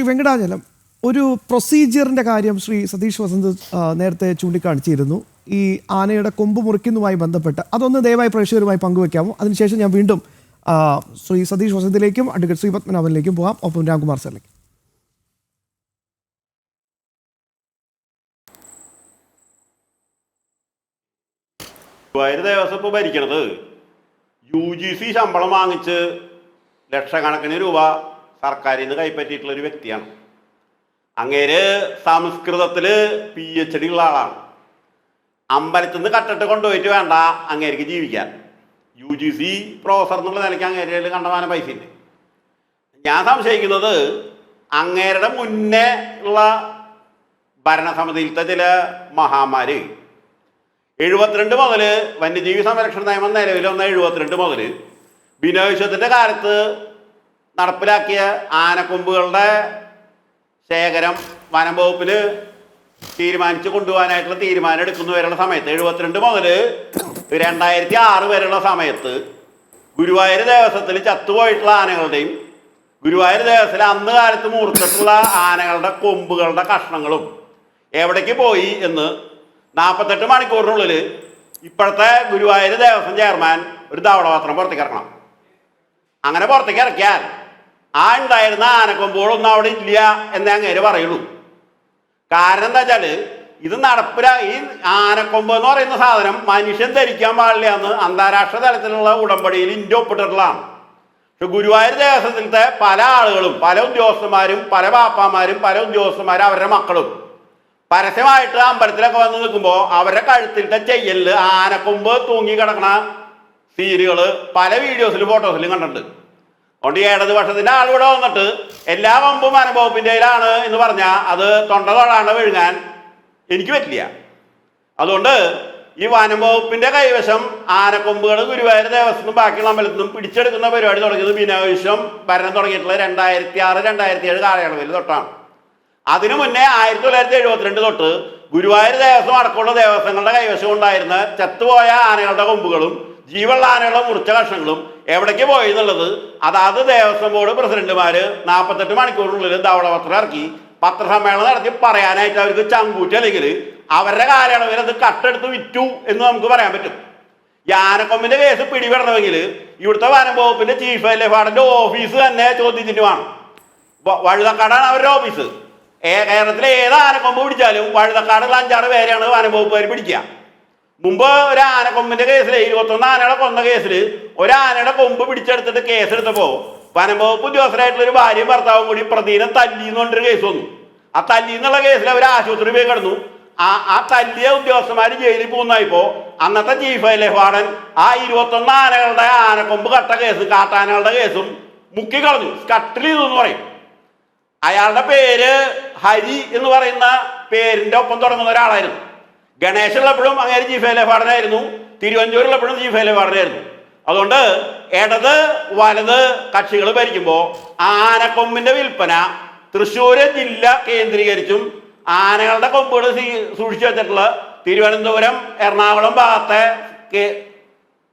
വെങ്കടാചലം, ഒരു പ്രൊസീജിയറിൻ്റെ കാര്യം ശ്രീ സതീഷ് വസന്ത് നേരത്തെ ചൂണ്ടിക്കാണിച്ചിരുന്നു. ഈ ആനയുടെ കൊമ്പ് മുറിക്കുന്നതുമായി ബന്ധപ്പെട്ട് അതൊന്ന് ദയവായി പ്രേക്ഷകരുമായി പങ്കുവെക്കാമോ? അതിനുശേഷം ഞാൻ വീണ്ടും ശ്രീ സതീഷ് വസന്തിലേക്കും അഡ്വക്കേറ്റ് ശ്രീ പത്മനാഭനിലേക്കും പോകാം, ഒപ്പം രാംകുമാർ സാറിലേക്ക്. ദേവസ്വം ഇപ്പോൾ ഭരിക്കണത് UGC ശമ്പളം വാങ്ങിച്ച് ലക്ഷക്കണക്കിന് രൂപ സർക്കാരിൽ നിന്ന് കൈപ്പറ്റിയിട്ടുള്ളൊരു വ്യക്തിയാണ്. അങ്ങേര് സംസ്കൃതത്തിൽ PhD ഉള്ള ആളാണ്. അമ്പലത്തിൽ നിന്ന് കട്ടിട്ട് കൊണ്ടുപോയിട്ട് വേണ്ട അങ്ങേർക്ക് ജീവിക്കാൻ. UGC പ്രൊഫസർ എന്നുള്ള നിലയ്ക്ക് അങ്ങേരിൽ കണ്ടമാനം പൈസ ഉണ്ട്. ഞാൻ സംശയിക്കുന്നത് അങ്ങേരുടെ മുന്നേ ഉള്ള ഭരണസമിതിയിലത്തെ ചില മഹാന്മാര് 72 മുതൽ വന്യജീവി സംരക്ഷണ നിയമം നിലവിൽ വന്ന 72 മുതൽ ബിനോവിശ്വത്തിൻ്റെ കാലത്ത് നടപ്പിലാക്കിയ ആനക്കൊമ്പുകളുടെ ശേഖരം വനം വകുപ്പിന് തീരുമാനിച്ച് കൊണ്ടുപോകാനായിട്ടുള്ള തീരുമാനം എടുക്കുന്ന വരെയുള്ള സമയത്ത് 72 മുതൽ 2006 വരെയുള്ള സമയത്ത് ഗുരുവായൂർ ദേവസ്വത്തിൽ ചത്തുപോയിട്ടുള്ള ആനകളുടെയും ഗുരുവായൂർ ദേവസ്വത്തിൽ അന്ന് കാലത്ത് മൂർത്തിട്ടുള്ള ആനകളുടെ കൊമ്പുകളുടെ കഷ്ണങ്ങളും എവിടേക്ക് പോയി എന്ന് 48 മണിക്കൂറിനുള്ളിൽ ഇപ്പോഴത്തെ ഗുരുവായൂർ ദേവസ്വം ചെയർമാൻ ഒരു ധവളപത്രം പുറത്തേക്ക് ഇറക്കണം. അങ്ങനെ പുറത്തേക്ക് ഇറക്കിയാൽ ഉണ്ടായിരുന്ന ആനക്കൊമ്പുകളൊന്നും അവിടെ ഇല്ല എന്നേ അങ്ങേര് പറയുള്ളൂ. കാരണം എന്താ വെച്ചാൽ ഇത് ഈ ആനക്കൊമ്പ് എന്ന് പറയുന്ന സാധനം മനുഷ്യൻ ധരിക്കാൻ പാടില്ല എന്ന് അന്താരാഷ്ട്ര തലത്തിലുള്ള ഉടമ്പടിയിൽ ഇന്ത്യ ഒപ്പിട്ടിട്ടുള്ളതാണ്. പക്ഷെ ഗുരുവായൂർ ദേവസ്വത്തിലത്തെ പല ആളുകളും, പല ഉദ്യോഗസ്ഥന്മാരും, പല പാപ്പാമാരും, പല ഉദ്യോഗസ്ഥന്മാരും അവരുടെ മക്കളും പരസ്യമായിട്ട് അമ്പലത്തിലൊക്കെ വന്ന് നിൽക്കുമ്പോൾ അവരുടെ കഴുത്തിലത്തെ ചെയ്യലിൽ ആനക്കൊമ്പ് തൂങ്ങി കിടക്കണ സീനുകൾ പല വീഡിയോസിലും ഫോട്ടോസിലും കണ്ടിട്ടുണ്ട്. അതുകൊണ്ട് ഇടതുപക്ഷത്തിൻ്റെ ആളിവിടെ വന്നിട്ട് എല്ലാ കൊമ്പും വനംവകുപ്പിൻ്റെ കയ്യിലാണ് എന്ന് പറഞ്ഞാൽ അത് തൊണ്ട തൊടാണ്ട് വിഴുങ്ങാൻ എനിക്ക് പറ്റില്ല. അതുകൊണ്ട് ഈ വനംവകുപ്പിൻ്റെ കൈവശം ആനക്കൊമ്പുകൾ ഗുരുവായൂർ ദേവസ്വം ബാക്കിയുള്ള അമ്പലത്തിൽ നിന്നും പിടിച്ചെടുക്കുന്ന പരിപാടി തുടങ്ങിയത് ബിനോവിശ്വം ഭരണം തുടങ്ങിയിട്ടുള്ള 2006-2007 കാലയളവിൽ തൊട്ടാണ്. അതിനു മുന്നേ 1972 തൊട്ട് ഗുരുവായൂർ ദേവസ്വം അടക്കമുള്ള ദേവസ്വങ്ങളുടെ കൈവശം ഉണ്ടായിരുന്ന ചത്തുപോയ ആനകളുടെ കൊമ്പുകളും ജീവുള്ള ആനകളുടെ മുറിച്ച കഷ്ണങ്ങളും എവിടേക്ക് പോയി എന്നുള്ളത് അതാത് ദേവസ്വം ബോർഡ് പ്രസിഡന്റുമാർ 48 മണിക്കൂറിനുള്ളിൽ ധവളപത്രം ഇറക്കി പത്രസമ്മേളനം നടത്തി പറയാനായിട്ട് അവർക്ക് ചങ്കൂറ്റി, അല്ലെങ്കിൽ അവരുടെ കാലയളവിൽ അത് കട്ടെടുത്ത് വിറ്റു എന്ന് നമുക്ക് പറയാൻ പറ്റും. ഈ ആനക്കൊമ്പിന്റെ കേസ് പിടിപെടണമെങ്കിൽ ഇവിടുത്തെ വനം വകുപ്പിന്റെ ചീഫ് വൈൽഡ് ലൈഫ് വാർഡന്റെ ഓഫീസ് തന്നെ ചോദ്യത്തിന് വേണം. വഴുതക്കാടാണ് അവരുടെ ഓഫീസ്. കേരളത്തിലെ ഏത് ആനക്കൊമ്പ് പിടിച്ചാലും വഴുതക്കാടുള്ള 5-6 പേരെയാണ് വനം വകുപ്പുകാർ പിടിക്കുക. മുമ്പ് ഒരു ആനക്കൊമ്പിന്റെ കേസിൽ 21 ആനകളെ കൊന്ന കേസിൽ ഒരു ആനയുടെ കൊമ്പ് പിടിച്ചെടുത്തിട്ട് കേസെടുത്തപ്പോൾ വനം വകുപ്പ് ഉദ്യോഗസ്ഥരായിട്ടുള്ള ഒരു ഭാര്യയും ഭർത്താവും കൂടി പ്രതിനെ തല്ലി എന്ന് പറഞ്ഞൊരു കേസ് വന്നു. ആ തല്ലി എന്നുള്ള കേസിൽ അവർ ആശുപത്രി പോയി കിടന്നു. ആ തല്ലിയ ഉദ്യോഗസ്ഥന്മാർ ജയിലിൽ പോകുന്നതായിപ്പോ അന്നത്തെ ചീഫ് വൈൽഡ് ലൈഫ് വാർഡൻ ആ 21 ആനകളുടെ ആനക്കൊമ്പ് കട്ട കേസ്, കാട്ടാനകളുടെ കേസും മുക്കിക്കളഞ്ഞു, സ്കട്ടിൽ ചെയ്തു എന്ന് പറയും. അയാളുടെ പേര് ഹരി എന്ന് പറയുന്ന പേരിന്റെ ഒപ്പം തുടങ്ങുന്ന ഒരാളായിരുന്നു. ഗണേശ് ഉള്ളപ്പോഴും അങ്ങനെ ചീഫ് വൈൽഡ് ലൈഫ് വാർഡനായിരുന്നു, തിരുവഞ്ചൂരുള്ളപ്പോഴും ചീഫ് വൈൽഡ് ലൈഫ് വാർഡനായിരുന്നു. അതുകൊണ്ട് ഇടത് വലത് കക്ഷികൾ ഭരിക്കുമ്പോൾ ആനക്കൊമ്പിന്റെ വിൽപ്പന തൃശ്ശൂർ ജില്ല കേന്ദ്രീകരിച്ചും ആനകളുടെ കൊമ്പുകൾ സൂക്ഷിച്ചു വെച്ചിട്ടുള്ള തിരുവനന്തപുരം, എറണാകുളം ഭാഗത്തെ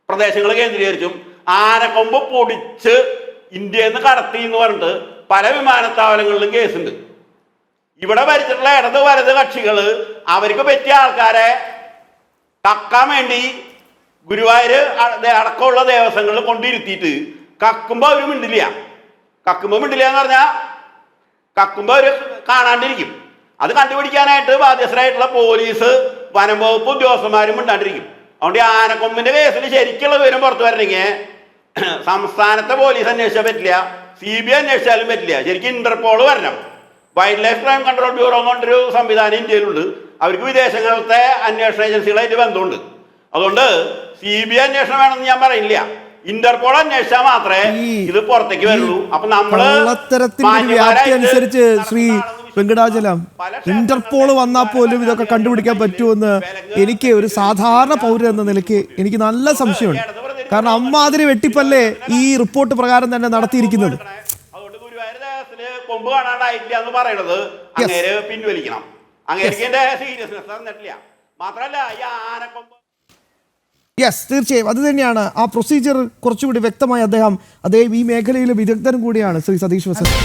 പ്രദേശങ്ങൾ കേന്ദ്രീകരിച്ചും ആനക്കൊമ്പ് പൊടിച്ച് ഇന്ത്യയിൽ നിന്ന് കടത്തി എന്ന് പറഞ്ഞിട്ട് പല വിമാനത്താവളങ്ങളിലും കേസുണ്ട്. ഇവിടെ ഭരിച്ചിട്ടുള്ള ഇടത് വലത് കക്ഷികൾ അവർക്ക് പറ്റിയ ആൾക്കാരെ കക്കാൻ വേണ്ടി ഗുരുവായൂർ അടക്കമുള്ള ദേവസ്വങ്ങളിൽ കൊണ്ടിരുത്തിയിട്ട് കക്കുമ്പോൾ അവർ മിണ്ടില്ല. എന്ന് പറഞ്ഞാൽ കക്കുമ്പോൾ അവർ കാണാണ്ടിരിക്കും. അത് കണ്ടുപിടിക്കാനായിട്ട് ബാധ്യസ്ഥരായിട്ടുള്ള പോലീസ്, വനം വകുപ്പ് ഉദ്യോഗസ്ഥന്മാരും മിണ്ടാണ്ടിരിക്കും. അതുകൊണ്ട് ഈ ആനക്കൊമ്പിന്റെ കേസിൽ ശരിക്കുള്ള വിവരം പുറത്തു വരണമെങ്കിൽ സംസ്ഥാനത്തെ പോലീസ് അന്വേഷിച്ചാൽ പറ്റില്ല, CBI അന്വേഷിച്ചാലും പറ്റില്ല. ശരിക്കും ഇന്റർപോൾ വരണം. Wild life crime control bureau എന്ന് പറഞ്ഞൊരു സംവിധാനം ഇന്ത്യയിലുണ്ട്. അവർക്ക് വിദേശങ്ങളിലത്തെ അന്വേഷണ ഏജൻസികളായിട്ട് ബന്ധമുണ്ട്. അതുകൊണ്ട് CBI അന്വേഷണം വേണമെന്ന് ഞാൻ പറയില്ല, ഇന്റർപോൾ അന്വേഷിച്ചാൽ മാത്രമേ ഇത് പുറത്തേക്ക് വരുള്ളൂ. അപ്പൊ നമ്മള് അനുസരിച്ച് ശ്രീ വെങ്കടാചലം, ഇന്റർപോൾ വന്നാൽ പോലും ഇതൊക്കെ കണ്ടുപിടിക്കാൻ പറ്റുമെന്ന് എനിക്ക് ഒരു സാധാരണ പൗരൻ എന്ന നിലയ്ക്ക് എനിക്ക് നല്ല സംശയമുണ്ട്. കാരണം അമ്മാതിരി വെട്ടിപ്പല്ലേ ഈ റിപ്പോർട്ട് പ്രകാരം തന്നെ നടത്തിയിരിക്കുന്നത്. അതുകൊണ്ട് ഗുരുവായൂർ ദേവസ്വത്തില് കൊമ്പ് കാണാണ്ടായിട്ടില്ല എന്ന് പറയുന്നത് അങ്ങേര് പിൻവലിക്കണം. അങ്ങേരിന്റെ സീരിയസ്നെസ് തന്നിട്ടില്ല. മാത്രമല്ല ഈ ആനക്കൊമ്പ് തീർച്ചയായും അത് തന്നെയാണ് ആ പ്രൊസീജിയർ കുറച്ചുകൂടി വ്യക്തമായി അദ്ദേഹം ഈ മേഖലയിലെ വിദഗ്ധനും കൂടിയാണ് ശ്രീ സതീഷ് വസന്ത്.